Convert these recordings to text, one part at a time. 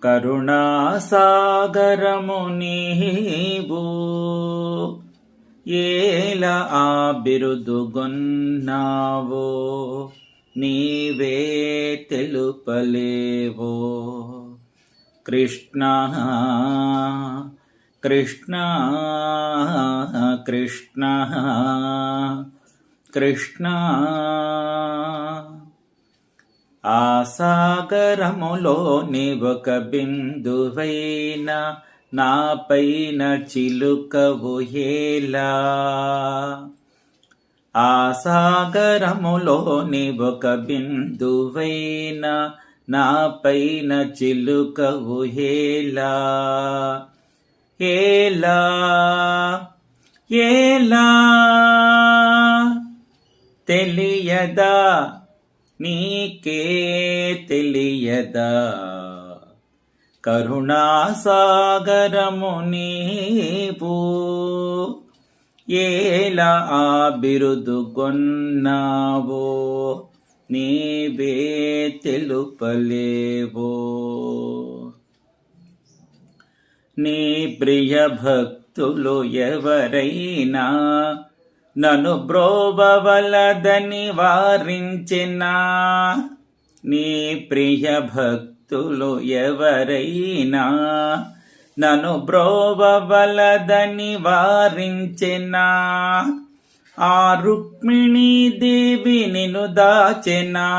కరుణాసాగరము నీవు ఏల ఆ బిరుదుగొన్నావో నీవే తెలుపలేవో. కృష్ణ కృష్ణ కృష్ణ కృష్ణ. ఆ సాగరములో నీవొక బిందువైనా నాపైన చిలుకవు హేలా. ఆ సాగరములో నీవొక బిందువైనా నాపైన చిలుకవు హేలా. హేలా హేలా తెలియదా నీకే తెలియదా. కరుణాసాగరము నీవు ఏలా ఆ బిరుదుగొన్నావో నీవే తెలుపలేవో. నీ ప్రియ భక్తులు ఎవరైనా నన్ను బ్రోవవలదని వారించెనా. నీ ప్రియ భక్తులు ఎవరైనా నన్ను బ్రోవవలదని వారించెనా. ఆ రుక్మిణీ దేవి నిన్ను దాచెనా.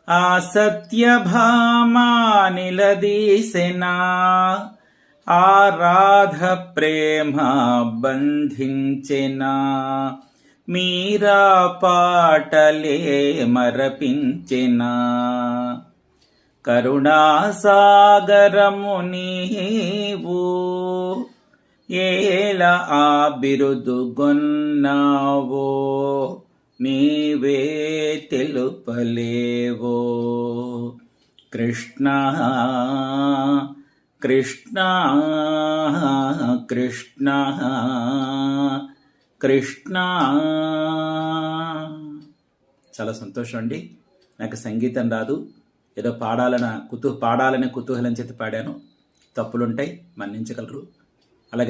ఆ సత్యభామా నిలదీసెనా. ఆ రాధ ప్రేమ బంధించెనా. మీరా పాటలే మరపించెనా. కరుణాసాగరము నీవు ఏలా ఆ బిరుదుగొన్నావో నీవే తెలుపలేవో. కృష్ణ కృష్ణ కృష్ణ కృష్ణ. చాలా సంతోషం అండి. నాకు సంగీతం రాదు, ఏదో పాడాలని కుతూహలం చేతి పాడాను. తప్పులుంటాయి, మన్నించగలరు.